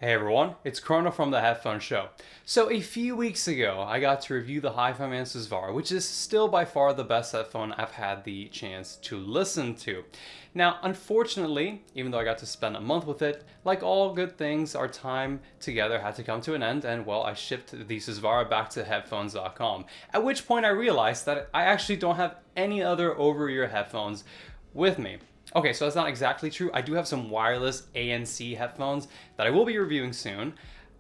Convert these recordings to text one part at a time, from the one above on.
Hey everyone, it's Chrono from the Headphone Show. So a few weeks ago, I got to review the Hi-Fi Man VAR, which is still by far the best headphone I've had the chance to listen to. Now, unfortunately, even though I got to spend a month with it, like all good things, our time together had to come to an end, and well, I shipped the VAR back to headphones.com. At which point I realized that I actually don't have any other over-ear headphones with me. Okay, so that's not exactly true. I do have some wireless ANC headphones that I will be reviewing soon,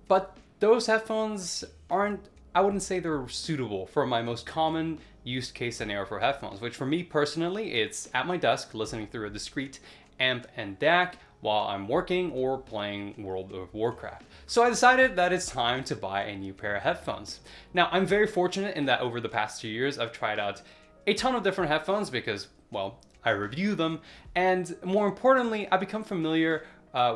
but those headphones aren't, I wouldn't say they're suitable for my most common use case scenario for headphones, which for me personally, it's at my desk listening through a discrete amp and DAC while I'm working or playing World of Warcraft. So I decided that it's time to buy a new pair of headphones. Now, I'm very fortunate in that over the past 2 years, I've tried out a ton of different headphones because, well, I review them, and more importantly, I become familiar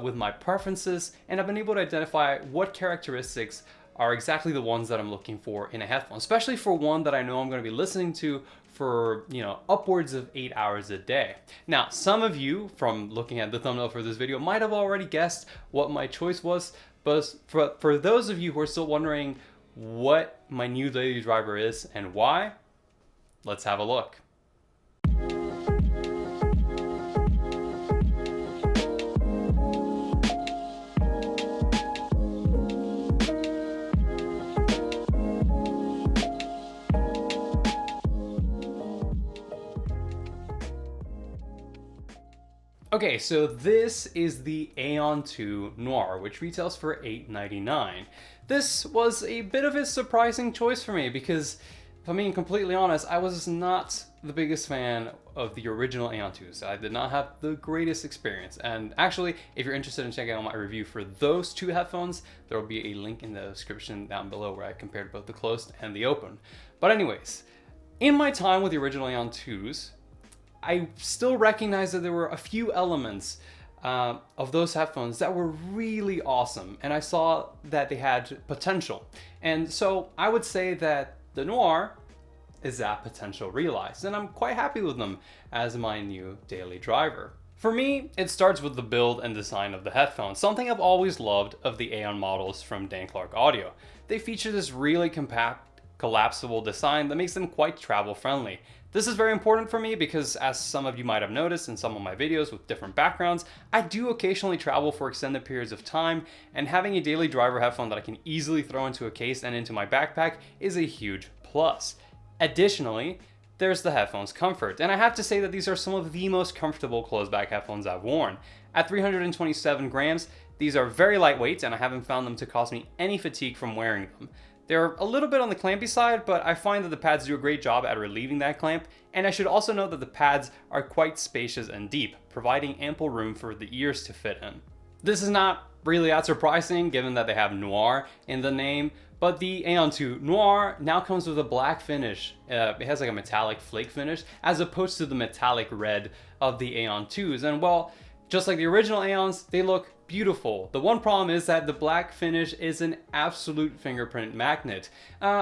with my preferences, and I've been able to identify what characteristics are exactly the ones that I'm looking for in a headphone, especially for one that I know I'm going to be listening to for, upwards of 8 hours a day. Now, some of you, from looking at the thumbnail for this video, might have already guessed what my choice was, but for those of you who are still wondering what my new daily driver is and why, let's have a look. Okay, so this is the Aeon 2 Noir, which retails for $8.99. This was a bit of a surprising choice for me because, if I'm being completely honest, I was not the biggest fan of the original Aeon 2s. I did not have the greatest experience. And actually, if you're interested in checking out my review for those two headphones, there will be a link in the description down below where I compared both the closed and the open. But anyways, in my time with the original Aeon 2s, I still recognize that there were a few elements of those headphones that were really awesome, and I saw that they had potential. And so I would say that the Noir is that potential realized, and I'm quite happy with them as my new daily driver. For me, it starts with the build and design of the headphones, something I've always loved of the Aeon models from Dan Clark Audio. They feature this really compact, collapsible design that makes them quite travel friendly. This is very important for me because, as some of you might have noticed in some of my videos with different backgrounds, I do occasionally travel for extended periods of time, and having a daily driver headphone that I can easily throw into a case and into my backpack is a huge plus. Additionally, there's the headphones comfort, and I have to say that these are some of the most comfortable closed-back headphones I've worn. At 327 grams, these are very lightweight, and I haven't found them to cause me any fatigue from wearing them. They're a little bit on the clampy side, but I find that the pads do a great job at relieving that clamp, and I should also note that the pads are quite spacious and deep, providing ample room for the ears to fit in. This is not really that surprising given that they have Noir in the name, but the Aeon 2 Noir now comes with a black finish. It has like a metallic flake finish as opposed to the metallic red of the Aeon 2s, and well, just like the original Aeons, they look beautiful. The one problem is that the black finish is an absolute fingerprint magnet,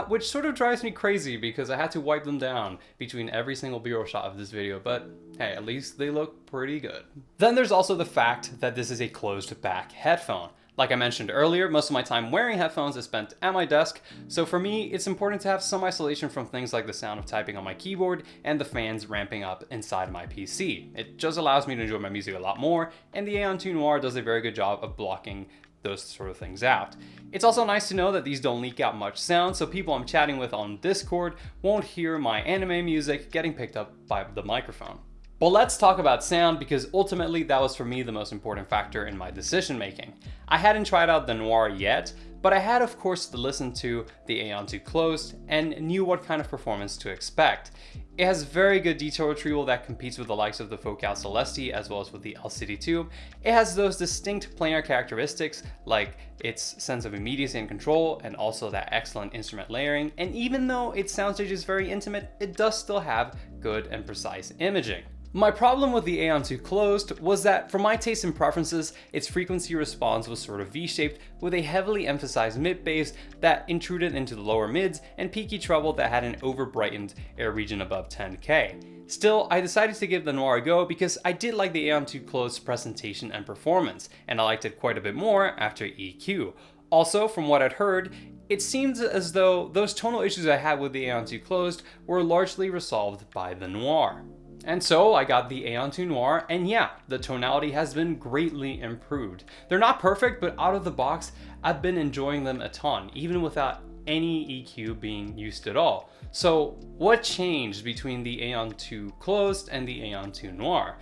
which sort of drives me crazy because I had to wipe them down between every single B-roll shot of this video, but hey, at least they look pretty good. Then there's also the fact that this is a closed back headphone. Like I mentioned earlier, most of my time wearing headphones is spent at my desk, so for me, it's important to have some isolation from things like the sound of typing on my keyboard and the fans ramping up inside my PC. It just allows me to enjoy my music a lot more, and the Aeon 2 Noir does a very good job of blocking those sort of things out. It's also nice to know that these don't leak out much sound, so people I'm chatting with on Discord won't hear my anime music getting picked up by the microphone. But let's talk about sound because ultimately that was for me the most important factor in my decision making. I hadn't tried out the Noir yet, but I had of course to listen to the Aeon 2 closed and knew what kind of performance to expect. It has very good detail retrieval that competes with the likes of the Focal Celeste as well as with the LCD2. It has those distinct planar characteristics like its sense of immediacy and control and also that excellent instrument layering, and even though its soundstage is very intimate, it does still have good and precise imaging. My problem with the Aeon 2 Closed was that, for my taste and preferences, its frequency response was sort of V-shaped, with a heavily emphasized mid-bass that intruded into the lower mids and peaky treble that had an over-brightened air region above 10k. Still, I decided to give the Noir a go because I did like the Aeon 2 Closed presentation and performance, and I liked it quite a bit more after EQ. Also, from what I'd heard, it seems as though those tonal issues I had with the Aeon 2 Closed were largely resolved by the Noir. And so I got the Aeon 2 Noir, and yeah, the tonality has been greatly improved. They're not perfect, but out of the box, I've been enjoying them a ton, even without any EQ being used at all. So what changed between the Aeon 2 Closed and the Aeon 2 Noir?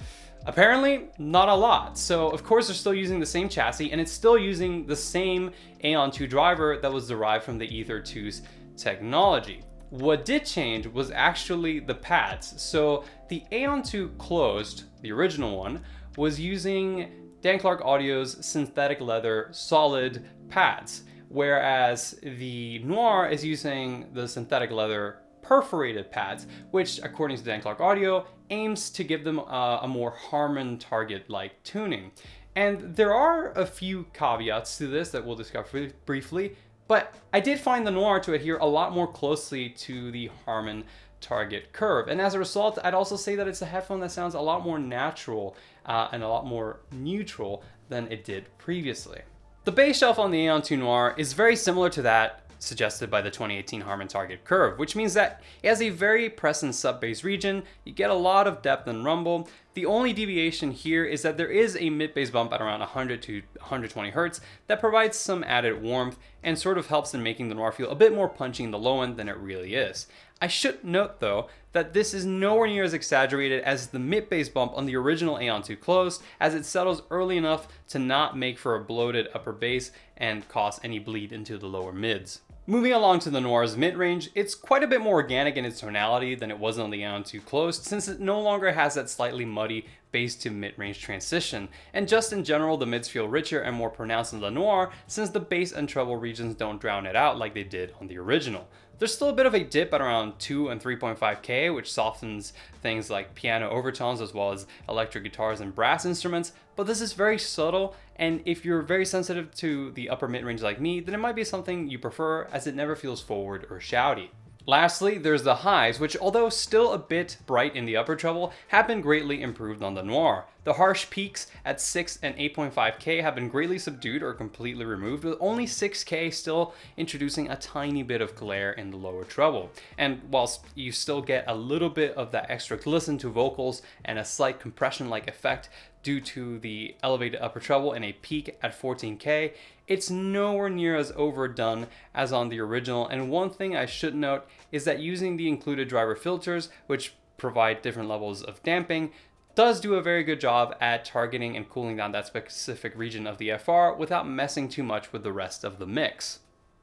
Apparently, not a lot. So of course they're still using the same chassis, and it's still using the same Aeon 2 driver that was derived from the Ether 2's technology. What did change was actually the pads. So the Aeon 2 Closed, the original one, was using Dan Clark Audio's synthetic leather solid pads, whereas the Noir is using the synthetic leather perforated pads, which, according to Dan Clark Audio, aims to give them a more Harman target-like tuning. And there are a few caveats to this that we'll discuss briefly, but I did find the Noir to adhere a lot more closely to the Harman target curve. And as a result, I'd also say that it's a headphone that sounds a lot more natural and a lot more neutral than it did previously. The bass shelf on the Aeon 2 Noir is very similar to that suggested by the 2018 Harman target curve, which means that it has a very present sub-bass region. You get a lot of depth and rumble. The only deviation here is that there is a mid-bass bump at around 100 to 120 Hz that provides some added warmth and sort of helps in making the Noir feel a bit more punchy in the low end than it really is. I should note though that this is nowhere near as exaggerated as the mid-bass bump on the original Aeon 2 Closed, as it settles early enough to not make for a bloated upper bass and cause any bleed into the lower mids. Moving along to the Noir's mid-range, it's quite a bit more organic in its tonality than it was on the Aeon 2 Closed, since it no longer has that slightly muddy bass to mid-range transition, and just in general the mids feel richer and more pronounced in the Noir, since the bass and treble regions don't drown it out like they did on the original. There's still a bit of a dip at around 2 and 3.5k, which softens things like piano overtones as well as electric guitars and brass instruments, but this is very subtle, and if you're very sensitive to the upper mid-range like me, then it might be something you prefer, as it never feels forward or shouty. Lastly, there's the highs, which, although still a bit bright in the upper treble, have been greatly improved on the Noir. The harsh peaks at 6 and 8.5k have been greatly subdued or completely removed, with only 6k still introducing a tiny bit of glare in the lower treble. And whilst you still get a little bit of that extra glisten to vocals and a slight compression-like effect due to the elevated upper treble and a peak at 14k, it's nowhere near as overdone as on the original. And one thing I should note is that using the included driver filters, which provide different levels of damping, does do a very good job at targeting and cooling down that specific region of the FR without messing too much with the rest of the mix.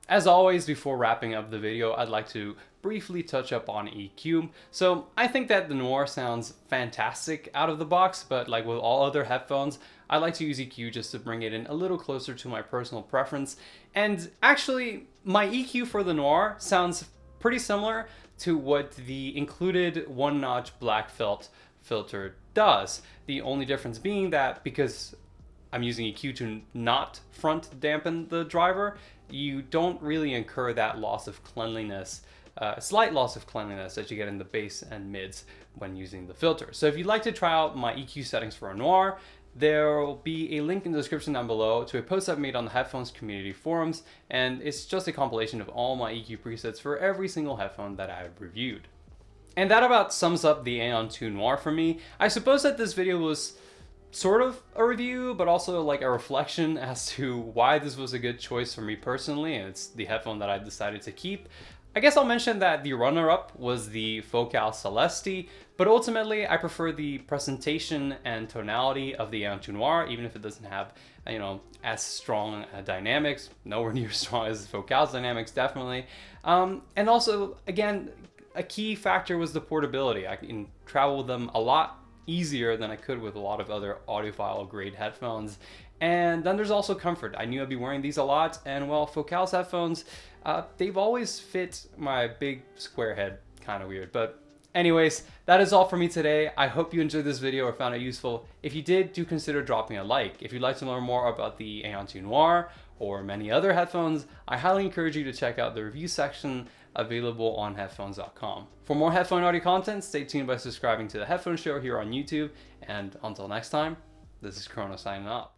As always, before wrapping up the video, I'd like to briefly touch up on EQ. So I think that the Noir sounds fantastic out of the box, but like with all other headphones, I like to use EQ just to bring it in a little closer to my personal preference. And actually, my EQ for the Noir sounds pretty similar to what the included one-notch black felt filter does. The only difference being that because I'm using EQ to not front dampen the driver, you don't really incur that loss of cleanliness, slight loss of cleanliness that you get in the bass and mids when using the filter. So if you'd like to try out my EQ settings for a Noir, there will be a link in the description down below to a post I've made on the Headphones community forums, and it's just a compilation of all my EQ presets for every single headphone that I've reviewed. And that about sums up the Aeon 2 Noir for me. I suppose that this video was sort of a review, but also like a reflection as to why this was a good choice for me personally, and it's the headphone that I decided to keep. I guess I'll mention that the runner-up was the Focal Celeste, but ultimately I prefer the presentation and tonality of the Aeon 2 Noir, even if it doesn't have, you know, as strong dynamics, nowhere near as strong as Focal's dynamics, definitely. And also, again, a key factor was the portability. I can travel with them a lot easier than I could with a lot of other audiophile grade headphones. And then there's also comfort. I knew I'd be wearing these a lot, and well, Focal's headphones, they've always fit my big square head, kind of weird, but Anyways, that is all for me today. I hope you enjoyed this video or found it useful. If you did, do consider dropping a like. If you'd like to learn more about the Aeon 2 Noir or many other headphones, I highly encourage you to check out the review section available on headphones.com. For more headphone audio content, stay tuned by subscribing to The Headphone Show here on YouTube. And until next time, this is Chrono signing off.